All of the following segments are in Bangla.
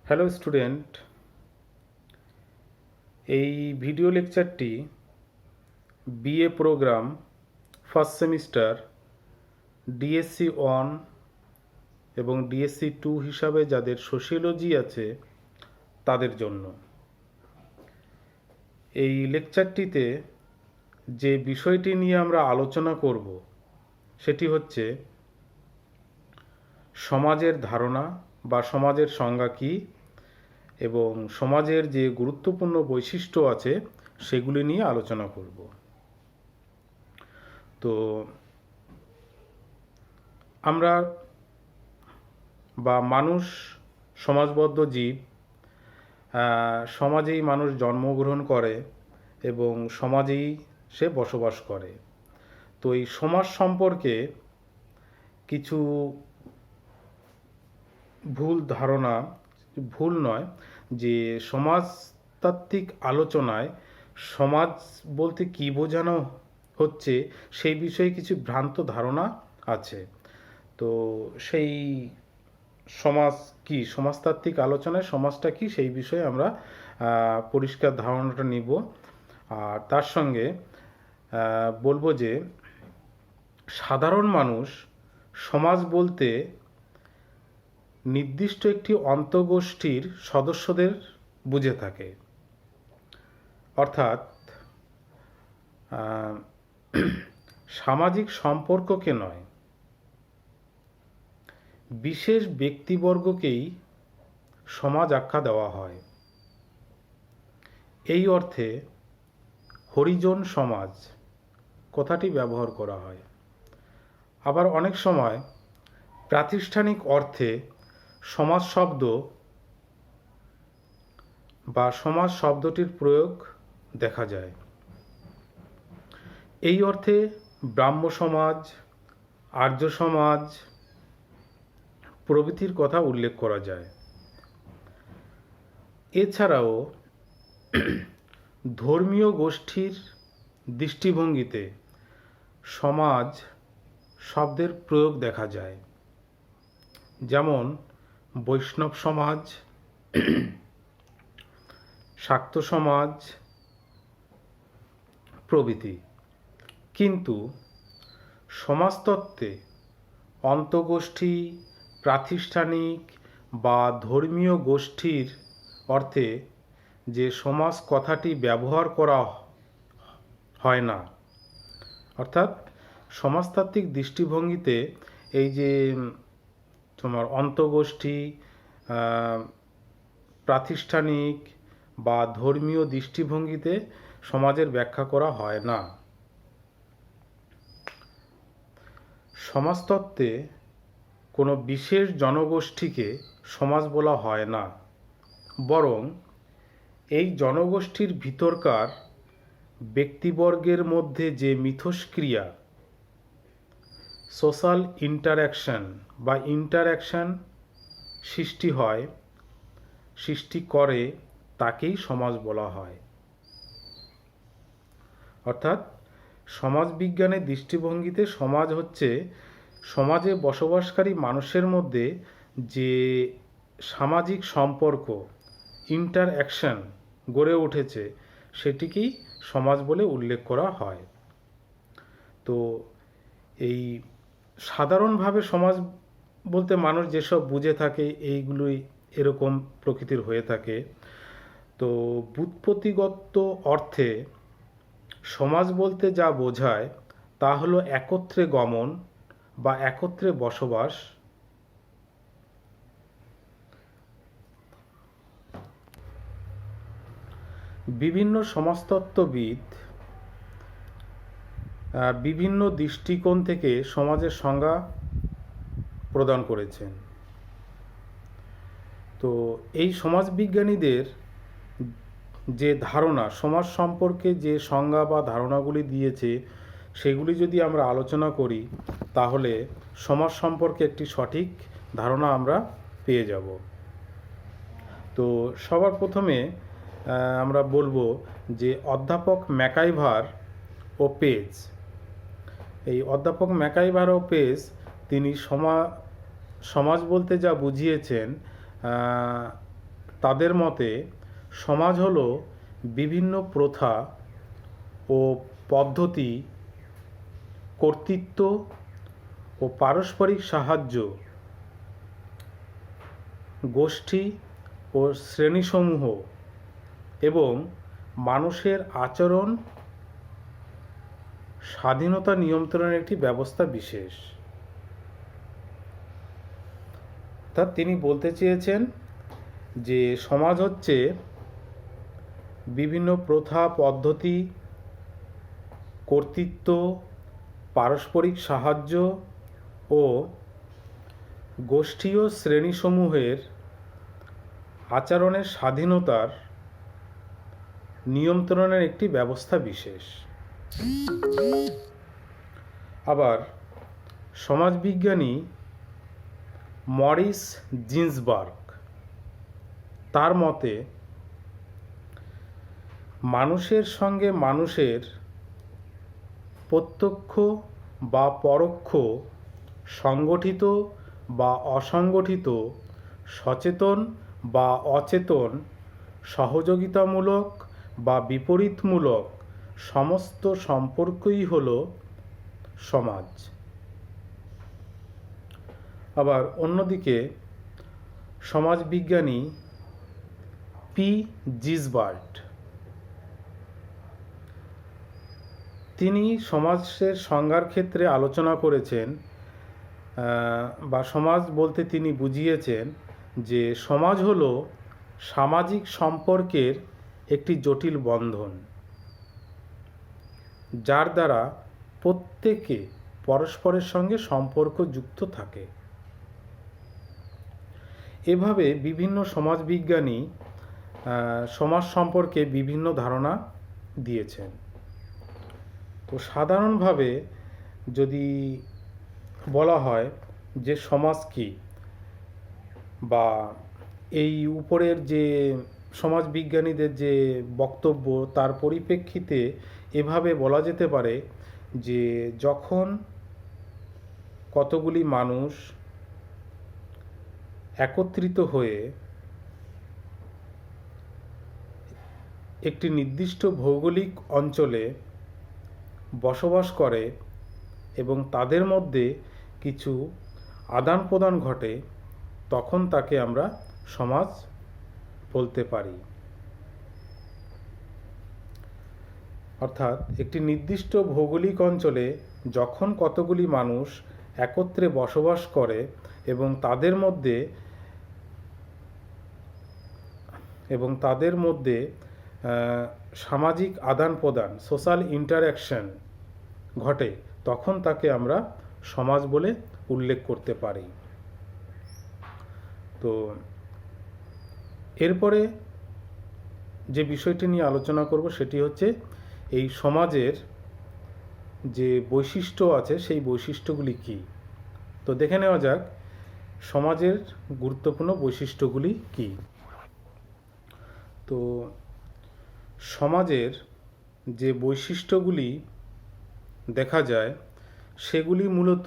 হ্যালো স্টুডেন্ট, এই ভিডিও লেকচারটি BA programme first semester DSC 1 এবং ডিএসসি 2 হিসাবে যাদের সোশিওলজি আছে তাদের জন্য। এই লেকচারটিতে যে বিষয়টি নিয়ে আমরা আলোচনা করব সেটি হচ্ছে সমাজের ধারণা বা সমাজের সংজ্ঞা কী এবং সমাজের যে গুরুত্বপূর্ণ বৈশিষ্ট্য আছে সেগুলি নিয়ে আলোচনা করব। তো আমরা বা মানুষ সমাজবদ্ধ জীব, সমাজেই মানুষ জন্মগ্রহণ করে এবং সমাজেই সে বসবাস করে। তো এই সমাজ সম্পর্কে কিছু ভুল ধারণা, ভুল নয়, যে সমাজতাত্ত্বিক আলোচনায় সমাজ বলতে কী বোঝানো হচ্ছে সেই বিষয়ে কিছু ভ্রান্ত ধারণা আছে। তো সেই সমাজ কি, সমাজতাত্ত্বিক আলোচনায় সমাজটা কি সেই বিষয়ে আমরা পরিষ্কার ধারণাটা নিব। আর তার সঙ্গে বলবো যে সাধারণ মানুষ সমাজ বলতে নির্দিষ্ট একটি অন্তঃগোষ্ঠীর সদস্যদের বুঝে থাকে, অর্থাৎ সামাজিক সম্পর্ককে নয়, বিশেষ ব্যক্তিবর্গকেই সমাজ আখ্যা দেওয়া হয়। এই অর্থে হরিজন সমাজ কথাটি ব্যবহার করা হয়। আবার অনেক সময় প্রাতিষ্ঠানিক অর্থে সমাজ শব্দ বা সমাজ শব্দটির প্রয়োগ দেখা যায়। এই অর্থে ব্রাহ্ম সমাজ, আর্য সমাজ প্রভৃতির কথা উল্লেখ করা যায়। এছাড়াও ধর্মীয় গোষ্ঠীর দৃষ্টিভঙ্গিতে সমাজ শব্দের প্রয়োগ দেখা যায়, যেমন বৈষ্ণব সমাজ, শাক্ত সমাজ প্রভৃতি। কিন্তু সমাজতত্ত্বে অন্তঃগোষ্ঠী, প্রাতিষ্ঠানিক বা ধর্মীয় গোষ্ঠীর অর্থে যে সমাজ কথাটি ব্যবহার করা হয় না। অর্থাৎ সমাজতাত্ত্বিক দৃষ্টিভঙ্গিতে এই যে তোমার অন্তঃগোষ্ঠী, প্রাতিষ্ঠানিক বা ধর্মীয় দৃষ্টিভঙ্গিতে সমাজের ব্যাখ্যা করা হয় না। সমাজতত্ত্বে কোনো বিশেষ জনগোষ্ঠীকে সমাজ বলা হয় না, বরং এই জনগোষ্ঠীর ভিতরকার ব্যক্তিবর্গের মধ্যে যে মিথস্ক্রিয়া, সোশ্যাল ইন্টারঅ্যাকশন সৃষ্টি করে তাকেই সমাজ বলা হয়। অর্থাৎ সমাজবিজ্ঞানের দৃষ্টিভঙ্গিতে সমাজ হচ্ছে সমাজে বসবাসকারী মানুষের মধ্যে যে সামাজিক সম্পর্ক, ইন্টারঅ্যাকশন গড়ে উঠেছে সেটিকেই সমাজ বলে উল্লেখ করা হয়। তো এই সাধারণভাবে সমাজ বলতে মানুষ যেসব বুঝে থাকে এইগুলোই এরকম প্রকৃতির হয়ে থাকে। তো ব্যুৎপত্তিগত অর্থে সমাজ বলতে যা বোঝায় তা হলো একত্রে গমন বা একত্রে বসবাস, বিভিন্ন সমাজতত্ত্ববিদ বিভিন্ন দৃষ্টিকোণ থেকে সমাজের সংজ্ঞা প্রদান করেছেন। তো এই সমাজবিজ্ঞানীদের যে ধারণা, সমাজ সম্পর্কে যে সংজ্ঞা বা ধারণাগুলি দিয়েছে সেগুলি যদি আমরা আলোচনা করি তাহলে সমাজ সম্পর্কে একটি সঠিক ধারণা আমরা পেয়ে যাব। তো সবার প্রথমে আমরা বলবো যে অধ্যাপক ম্যাকাইভার ও পেজ, এই অধ্যাপক ম্যাকাইভার ও পেজ তিনি সমাজ বলতে যা বুঝিয়েছেন তাদের মতে সমাজ হলো বিভিন্ন প্রথা ও পদ্ধতি, কর্তৃত্ব ও পারস্পরিক সাহায্য, গোষ্ঠী ও শ্রেণীসমূহ এবং মানুষের আচরণ স্বাধীনতা নিয়ন্ত্রণের একটি ব্যবস্থা বিশেষ। অর্থাৎ তিনি বলতে চেয়েছেন যে সমাজ হচ্ছে বিভিন্ন প্রথা, পদ্ধতি, কর্তৃত্ব, পারস্পরিক সাহায্য ও গোষ্ঠী ও শ্রেণীসমূহের আচরণের স্বাধীনতার নিয়ন্ত্রণের একটি ব্যবস্থা বিশেষ। আবার সমাজবিজ্ঞানী মরিস জিন্সবার্গ তার মতে মানুষের সঙ্গে মানুষের প্রত্যক্ষ বা পরোক্ষ, সংগঠিত বা অসংগঠিত, সচেতন বা অচেতন, সহযোগিতামূলক বা বিপরীতমূলক সমস্ত সম্পর্কই হল সমাজ। আবার অন্যদিকে সমাজবিজ্ঞানী পি জিসবার্ট তিনি সমাজের সংজ্ঞার ক্ষেত্রে আলোচনা করেছেন বা সমাজ বলতে তিনি বুঝিয়েছেন যে সমাজ হলো সামাজিক সম্পর্কের একটি জটিল বন্ধন, যার দ্বারা প্রত্যেকে পরস্পরের সঙ্গে সম্পর্ক যুক্ত থাকে। এভাবে বিভিন্ন সমাজবিজ্ঞানী সমাজ সম্পর্কে বিভিন্ন ধারণা দিয়েছেন। তো সাধারণভাবে যদি বলা হয় যে সমাজ কী, বা এই উপরের যে সমাজবিজ্ঞানীদের যে বক্তব্য তার পরিপ্রেক্ষিতে এভাবে বলা যেতে পারে যে যখন কতগুলি মানুষ একত্রিত হয়ে একটি নির্দিষ্ট ভৌগোলিক অঞ্চলে বসবাস করে এবং তাদের মধ্যে কিছু আদান প্রদান ঘটে, তখন তাকে আমরা সমাজ বলতে পারি। অর্থাৎ একটি নির্দিষ্ট ভৌগোলিক অঞ্চলে যখন কতগুলি মানুষ একত্রে বসবাস করে এবং তাদের মধ্যে সামাজিক আদান প্রদান, সোশ্যাল ইন্টারঅ্যাকশন ঘটে, তখন তাকে আমরা সমাজ বলে উল্লেখ করতে পারি। তো এরপরে যে বিষয়টি নিয়ে আলোচনা করব সেটি হচ্ছে এই সমাজের যে বৈশিষ্ট্য আছে সেই বৈশিষ্ট্যগুলি কী। তো দেখে নেওয়া যাক সমাজের গুরুত্বপূর্ণ বৈশিষ্ট্যগুলি কী। তো সমাজের যে বৈশিষ্ট্যগুলি দেখা যায় সেগুলি মূলত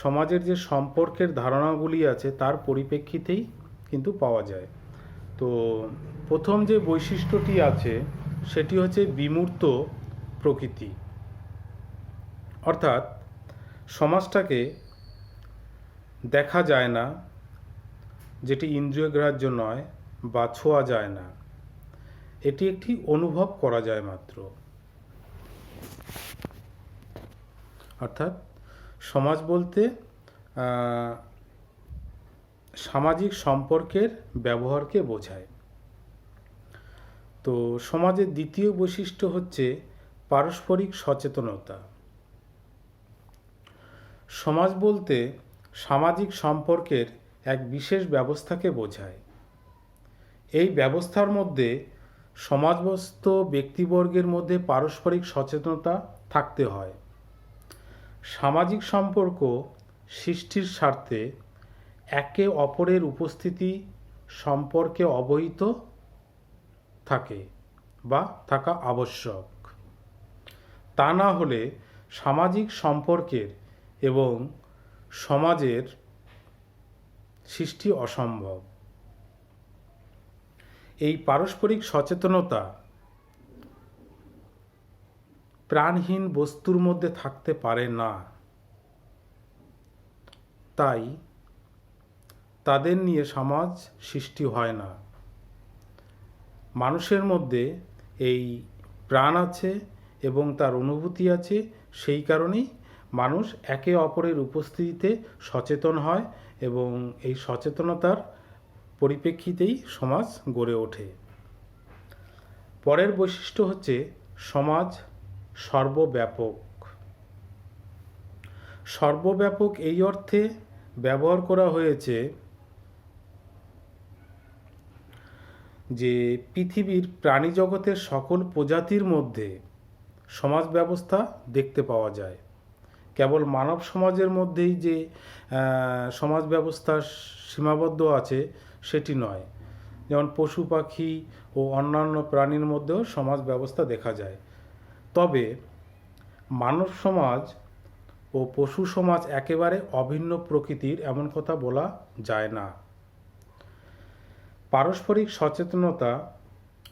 সমাজের যে সম্পর্কের ধারণাগুলি আছে তার পরিপ্রেক্ষিতেই কিন্তু পাওয়া যায়। তো প্রথম যে বৈশিষ্ট্যটি আছে সেটি হচ্ছে বিমূর্ত প্রকৃতি। অর্থাৎ সমাজটাকে দেখা যায় না, যেটি ইন্দ্রিয়গ্রাহ্য নয় বা ছোঁয়া যায় না, এটি একটি অনুভব করা যায় মাত্র। অর্থাৎ সমাজ বলতে সামাজিক সম্পর্কের ব্যবহারকে বোঝায়। তো সমাজের দ্বিতীয় বৈশিষ্ট্য হচ্ছে পারস্পরিক সচেতনতা। সমাজ বলতে সামাজিক সম্পর্কের এক বিশেষ ব্যবস্থাকে বোঝায়। এই ব্যবস্থার মধ্যে সমাজস্থ ব্যক্তিবর্গের মধ্যে পারস্পরিক সচেতনতা থাকতে হয়। সামাজিক সম্পর্ক সৃষ্টির স্বার্থে একে অপরের উপস্থিতি সম্পর্কে অবহিত থাকে বা থাকা আবশ্যক। তা না হলে সামাজিক সম্পর্কের এবং সমাজের সৃষ্টি অসম্ভব। এই পারস্পরিক সচেতনতা প্রাণহীন বস্তুর মধ্যে থাকতে পারে না, তাই তাদের নিয়ে সমাজ সৃষ্টি হয় না। মানুষের মধ্যে এই প্রাণ আছে এবং তার অনুভূতি আছে, সেই কারণেই মানুষ একে অপরের উপস্থিতিতে সচেতন হয় এবং এই সচেতনতার পরিপ্রেক্ষিতেই সমাজ গড়ে ওঠে। পরের বৈশিষ্ট্য হচ্ছে সমাজ সর্বব্যাপক। সর্বব্যাপক এই অর্থে ব্যবহার করা হয়েছে যে পৃথিবীর প্রাণী জগতের সকল প্রজাতির মধ্যে সমাজ ব্যবস্থা দেখতে পাওয়া যায়। কেবল মানব সমাজের মধ্যেই যে সমাজ ব্যবস্থা সীমাবদ্ধ আছে সেটি নয়, যেমন পশু পাখি ও অন্যান্য প্রাণীর মধ্যেও সমাজ ব্যবস্থা দেখা যায়। তবে মানব সমাজ ও পশু সমাজ একেবারে অভিন্ন প্রকৃতির এমন কথা বলা যায় না। পারস্পরিক সচেতনতা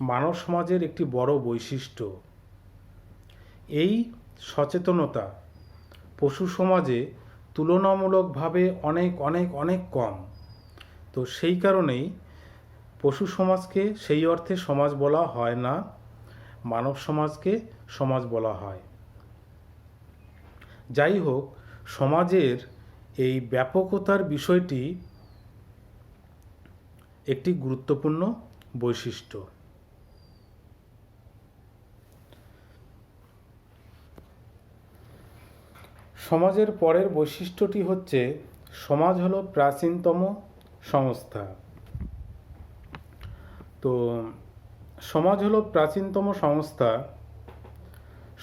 মানব সমাজের একটি বড় বৈশিষ্ট্য। এই সচেতনতা পশু সমাজে তুলনামূলকভাবে অনেক অনেক অনেক কম। তো সেই কারণেই পশু সমাজকে সেই অর্থে সমাজ বলা হয় না, মানব সমাজকে সমাজ বলা হয়। যাই হোক, সমাজের এই ব্যাপকতার বিষয়টি একটি গুরুত্বপূর্ণ বৈশিষ্ট্য। সমাজের পরের বৈশিষ্ট্যটি হচ্ছে সমাজ হলো প্রাচীনতম সংস্থা। তো সমাজ হলো প্রাচীনতম সংস্থা।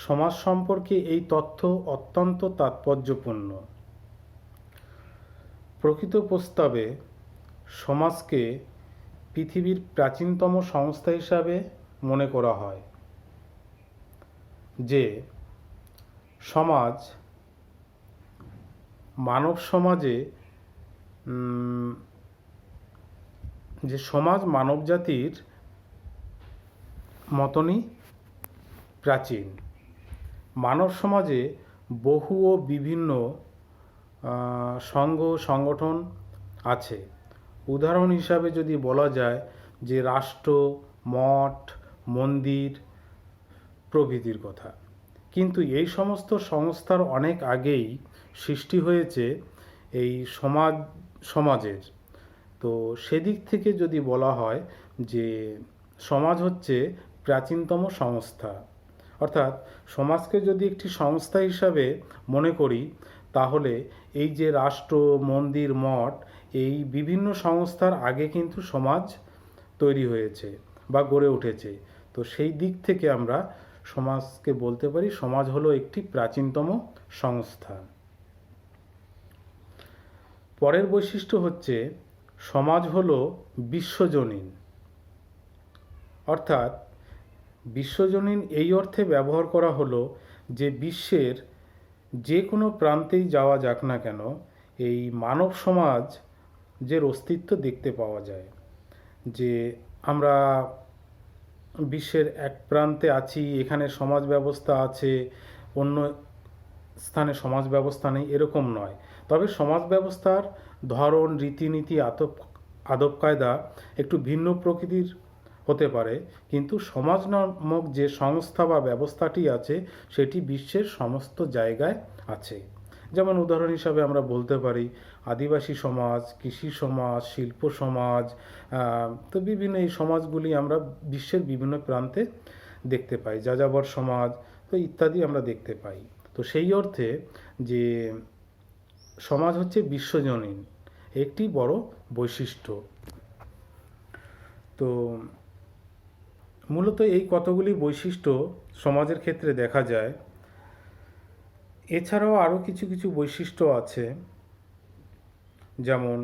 সমাজ সম্পর্কে এই তথ্য অত্যন্ত তাৎপর্যপূর্ণ। প্রকৃত প্রস্তাবে সমাজকে পৃথিবীর প্রাচীনতম সংস্থা হিসাবে মনে করা হয়। যে সমাজ মানব সমাজে যে সমাজ মানব জাতির মতনই প্রাচীন। মানব সমাজে বহু ও বিভিন্ন সংঘ সংগঠন আছে। উদাহরণ হিসাবে যদি বলা যায় যে রাষ্ট্র, মঠ, মন্দির প্রভৃতির কথা। কিন্তু এই সমস্ত সংস্থার অনেক আগেই সৃষ্টি হয়েছে এই সমাজের। তো সেদিক থেকে যদি বলা হয় যে সমাজ হচ্ছে প্রাচীনতম সংস্থা, অর্থাৎ সমাজকে যদি একটি সংস্থা হিসাবে মনে করি, তাহলে এই যে রাষ্ট্র, মন্দির, মঠ, এই বিভিন্ন সংস্থার আগে কিন্তু সমাজ তৈরি হয়েছে বা গড়ে উঠেছে। তো সেই দিক থেকে আমরা সমাজকে বলতে পারি সমাজ হলো একটি প্রাচীনতম সংস্থা। পরের বৈশিষ্ট্য হচ্ছে সমাজ হলো বিশ্বজনীন। অর্থাৎ বিশ্বজনীন এই অর্থে ব্যবহার করা হলো যে বিশ্বের যে কোনো প্রান্তেই যাওয়া যাক না কেন, এই মানব সমাজের অস্তিত্ব দেখতে পাওয়া যায়। যে আমরা বিশ্বের এক প্রান্তে আছি, এখানে সমাজ ব্যবস্থা আছে, অন্য স্থানে সমাজ ব্যবস্থা নেই, এরকম নয়। তবে সমাজ ব্যবস্থার ধরন, রীতিনীতি, আদব কায়দা একটু ভিন্ন প্রকৃতির হতে পারে, কিন্তু সমাজ নামক যে সংস্থা বা ব্যবস্থাটি আছে সেটি বিশ্বের সমস্ত জায়গায় আছে। যেমন উদাহরণ হিসাবে আমরা বলতে পারি আদিবাসী সমাজ, কৃষি সমাজ, শিল্প সমাজ। তো বিভিন্ন এই সমাজগুলি আমরা বিশ্বের বিভিন্ন প্রান্তে দেখতে পাই, যাযাবর সমাজ, তো ইত্যাদি আমরা দেখতে পাই। তো সেই অর্থে যে সমাজ হচ্ছে বিশ্বজনীন একটি বড় বৈশিষ্ট্য। তো মূলত এই কতগুলি বৈশিষ্ট্য সমাজের ক্ষেত্রে দেখা যায়। এছাড়াও আরও কিছু কিছু বৈশিষ্ট্য আছে, যেমন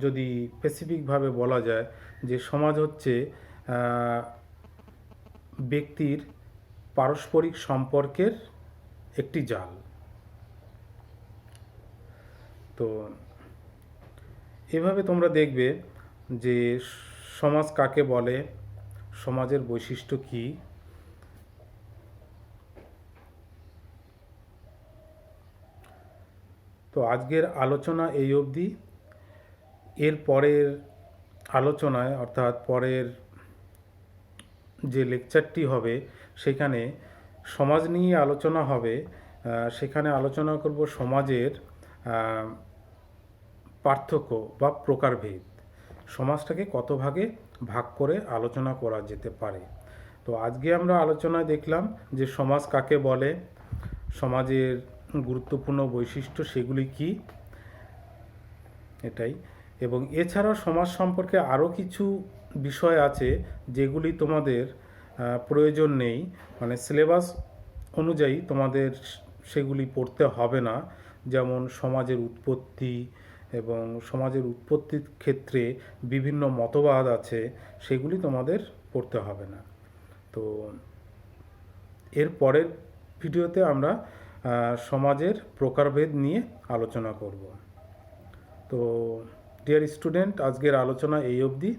যদি স্পেসিফিকভাবে বলা যায় যে সমাজ হচ্ছে ব্যক্তির পারস্পরিক সম্পর্কের একটি জাল। তো এভাবে তোমরা দেখবে যে সমাজ কাকে বলে, সমাজের বৈশিষ্ট্য কী। তো আজকের আলোচনা এই অবধি। এর পরের আলোচনায় অর্থাৎ পরের যে লেকচারটি হবে সেখানে সমাজ নিয়ে আলোচনা হবে। সেখানে আলোচনা করব সমাজের পার্থক্য বা প্রকারভেদ, সমাজটাকে কত ভাগে ভাগ করে আলোচনা করা যেতে পারে। তো আজকে আমরা আলোচনায় দেখলাম যে সমাজ কাকে বলে, সমাজের গুরুত্বপূর্ণ বৈশিষ্ট্য সেগুলি কি, এটাই। এবং এছাড়াও সমাজ সম্পর্কে আরও কিছু বিষয় আছে যেগুলি তোমাদের প্রয়োজন নেই, মানে সিলেবাস অনুযায়ী তোমাদের সেগুলি পড়তে হবে না। যেমন সমাজের উৎপত্তি, এবং সমাজের উৎপত্তির ক্ষেত্রে বিভিন্ন মতবাদ আছে, সেগুলি তোমাদের পড়তে হবে না। তো এর পরের ভিডিওতে আমরা সমাজের প্রকারভেদ নিয়ে আলোচনা করব। তো ডিয়ার স্টুডেন্ট, আজকের আলোচনা এই অবধি।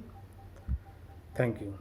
Thank you.